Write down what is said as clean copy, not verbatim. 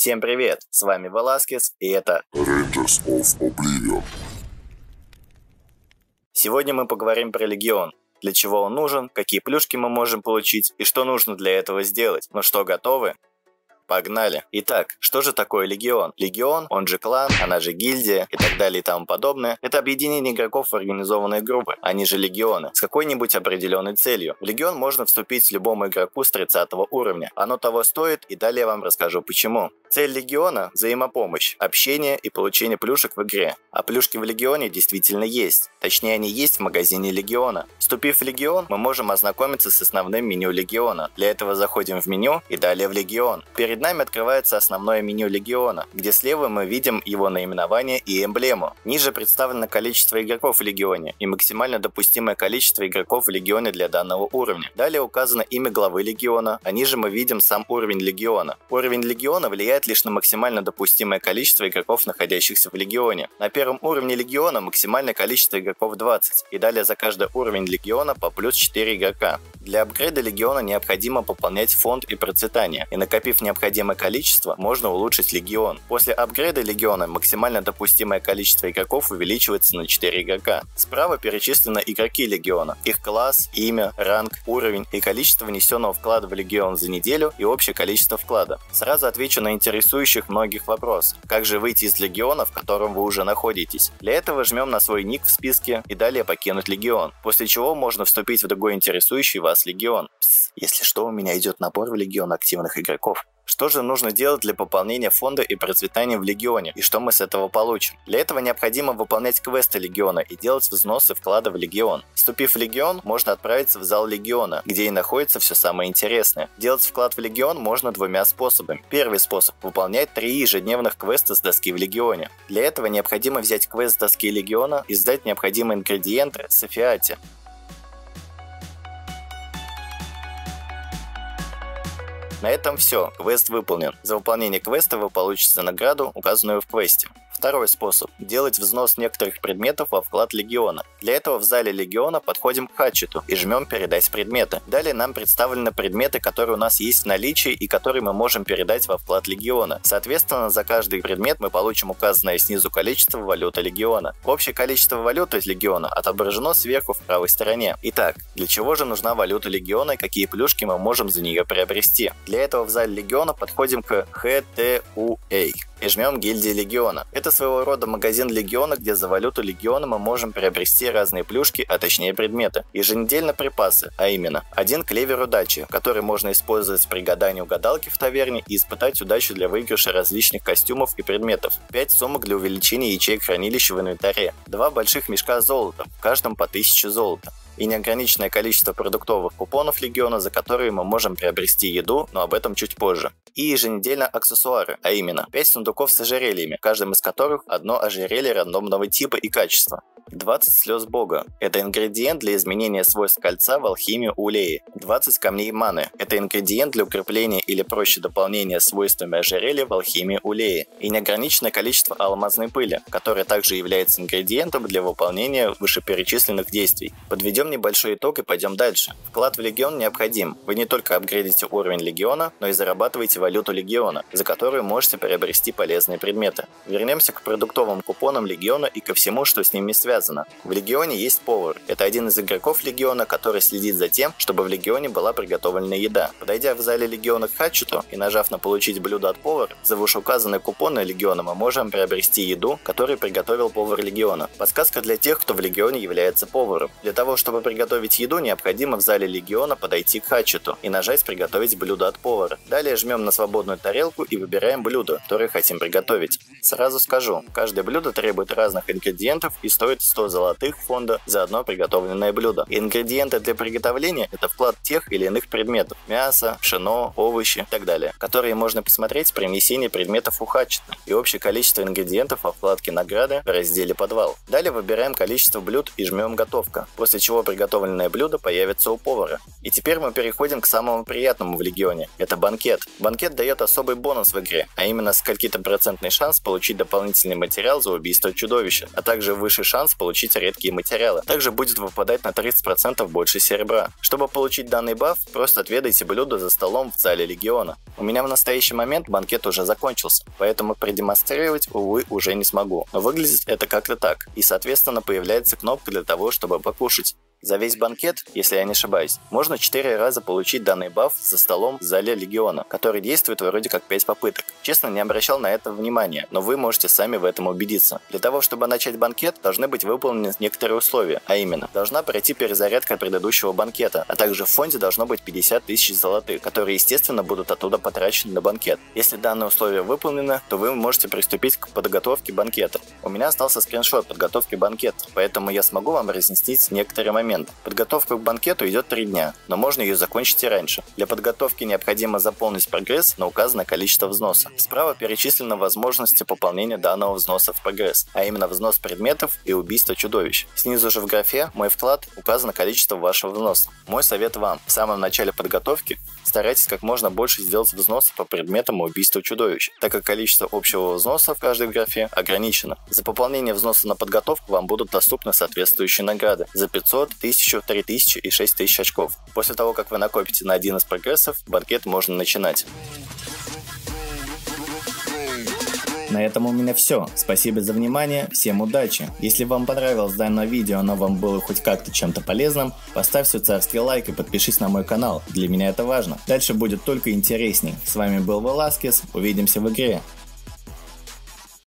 Всем привет, с вами Веласкес, и это Rangers of Oblivion. Сегодня мы поговорим про Легион. Для чего он нужен, какие плюшки мы можем получить и что нужно для этого сделать. Ну что, готовы? Погнали! Итак, что же такое Легион? Легион, он же клан, она же гильдия и так далее и тому подобное, это объединение игроков в организованные группы, они же легионы, с какой-нибудь определенной целью. В Легион можно вступить любому игроку с 30 уровня. Оно того стоит, и далее я вам расскажу почему. Цель Легиона – взаимопомощь, общение и получение плюшек в игре. А плюшки в Легионе действительно есть. Точнее, они есть в магазине Легиона. Вступив в Легион, мы можем ознакомиться с основным меню Легиона. Для этого заходим в меню и далее в Легион. Перед нами открывается основное меню Легиона, где слева мы видим его наименование и эмблему. Ниже представлено количество игроков в Легионе и максимально допустимое количество игроков в Легионе для данного уровня. Далее указано имя главы Легиона, а ниже мы видим сам уровень Легиона. Уровень Легиона влияет лишь на максимально допустимое количество игроков, находящихся в Легионе. На первом уровне Легиона максимальное количество игроков 20, и далее за каждый уровень Легиона по плюс 4 игрока. Для апгрейда Легиона необходимо пополнять фонд и процветание, и накопив необходимое количество, можно улучшить Легион. После апгрейда Легиона максимально допустимое количество игроков увеличивается на 4 игрока. Справа перечислены игроки Легиона, их класс, имя, ранг, уровень и количество внесенного вклада в Легион за неделю и общее количество вклада. Сразу отвечу на интересующих многих вопрос. Как же выйти из Легиона, в котором вы уже находитесь? Для этого жмем на свой ник в списке и далее покинуть Легион, после чего можно вступить в другой интересующий вас Легион. Если что, у меня идет набор в Легион активных игроков. Что же нужно делать для пополнения фонда и процветания в Легионе, и что мы с этого получим? Для этого необходимо выполнять квесты Легиона и делать взносы вклада в Легион. Вступив в Легион, можно отправиться в зал Легиона, где и находится все самое интересное. Делать вклад в Легион можно двумя способами. Первый способ – выполнять 3 ежедневных квеста с доски в Легионе. Для этого необходимо взять квест с доски Легиона и сдать необходимые ингредиенты Софиате. На этом все, квест выполнен. За выполнение квеста вы получите награду, указанную в квесте. Второй способ – делать взнос некоторых предметов во вклад Легиона. Для этого в зале Легиона подходим к хатчету и жмем «Передать предметы». Далее нам представлены предметы, которые у нас есть в наличии и которые мы можем передать во вклад Легиона. Соответственно, за каждый предмет мы получим указанное снизу количество валюты Легиона. Общее количество валюты из Легиона отображено сверху в правой стороне. Итак, для чего же нужна валюта Легиона и какие плюшки мы можем за нее приобрести? Для этого в зале Легиона подходим к HTUA и жмем «Гильдии Легиона». Это своего рода магазин Легиона, где за валюту Легиона мы можем приобрести разные плюшки, а точнее предметы. Еженедельно припасы, а именно 1 клевер удачи, который можно использовать при гадании у гадалки в таверне и испытать удачу для выигрыша различных костюмов и предметов. 5 сумок для увеличения ячеек хранилища в инвентаре. 2 больших мешка золота, в каждом по 1000 золота. И неограниченное количество продуктовых купонов Легиона, за которые мы можем приобрести еду, но об этом чуть позже. И еженедельно аксессуары, а именно 5 сундуков с ожерельями, в каждом из которых одно ожерелье рандомного типа и качества. 20 слез бога. Это ингредиент для изменения свойств кольца в алхимии Улеи. 20 камней маны. Это ингредиент для укрепления или проще дополнения свойствами ожерелья в алхимии Улеи. И неограниченное количество алмазной пыли, которая также является ингредиентом для выполнения вышеперечисленных действий. Подведем небольшой итог и пойдем дальше. Вклад в Легион необходим. Вы не только апгрейдите уровень Легиона, но и зарабатываете валюту Легиона, за которую можете приобрести полезные предметы. Вернемся к продуктовым купонам Легиона и ко всему, что с ними связано. В Легионе есть повар. Это один из игроков Легиона, который следит за тем, чтобы в Легионе была приготовлена еда. Подойдя в зале Легиона к хатчету и нажав на «Получить блюдо от повара», за вышеуказанные купоны Легиона мы можем приобрести еду, которую приготовил повар Легиона. Подсказка для тех, кто в Легионе является поваром. Для того, чтобы приготовить еду, необходимо в зале Легиона подойти к хатчету и нажать «Приготовить блюдо от повара». Далее жмем на свободную тарелку и выбираем блюдо, которое хотим приготовить. Сразу скажу, каждое блюдо требует разных ингредиентов и стоит 100 золотых фонда за одно приготовленное блюдо. Ингредиенты для приготовления – это вклад тех или иных предметов – мясо, пшено, овощи и так далее, которые можно посмотреть при внесении предметов у хатчета, и общее количество ингредиентов во вкладке «Награды» в разделе «Подвал». Далее выбираем количество блюд и жмем «Готовка», после чего того приготовленное блюдо появится у повара. И теперь мы переходим к самому приятному в Легионе. Это банкет. Банкет дает особый бонус в игре, а именно скольки-то процентный шанс получить дополнительный материал за убийство чудовища, а также высший шанс получить редкие материалы. Также будет выпадать на 30% больше серебра. Чтобы получить данный баф, просто отведайте блюдо за столом в зале Легиона. У меня в настоящий момент банкет уже закончился, поэтому продемонстрировать, увы, уже не смогу. Но выглядит это как-то так, и соответственно появляется кнопка для того, чтобы покушать. За весь банкет, если я не ошибаюсь, можно 4 раза получить данный баф за столом в зале Легиона, который действует вроде как 5 попыток. Честно, не обращал на это внимания, но вы можете сами в этом убедиться. Для того, чтобы начать банкет, должны быть выполнены некоторые условия, а именно, должна пройти перезарядка предыдущего банкета, а также в фонде должно быть 50 тысяч золотых, которые, естественно, будут оттуда потрачены на банкет. Если данное условие выполнено, то вы можете приступить к подготовке банкета. У меня остался скриншот подготовки банкета, поэтому я смогу вам разъяснить некоторые моменты. Подготовка к банкету идет 3 дня, но можно ее закончить и раньше. Для подготовки необходимо заполнить прогресс на указанное количество взноса. Справа перечислены возможности пополнения данного взноса в прогресс, а именно взнос предметов и убийство чудовищ. Снизу же в графе «Мой вклад» указано количество вашего взноса. Мой совет вам: в самом начале подготовки старайтесь как можно больше сделать взносы по предметам и убийству чудовищ, так как количество общего взноса в каждой графе ограничено. За пополнение взноса на подготовку вам будут доступны соответствующие награды за 500, 1000, 3000 и 6000 очков. После того, как вы накопите на один из прогрессов, банкет можно начинать. На этом у меня все. Спасибо за внимание, всем удачи. Если вам понравилось данное видео, оно вам было хоть как-то чем-то полезным, поставь свой царский лайк и подпишись на мой канал. Для меня это важно. Дальше будет только интересней. С вами был Веласкес. Увидимся в игре.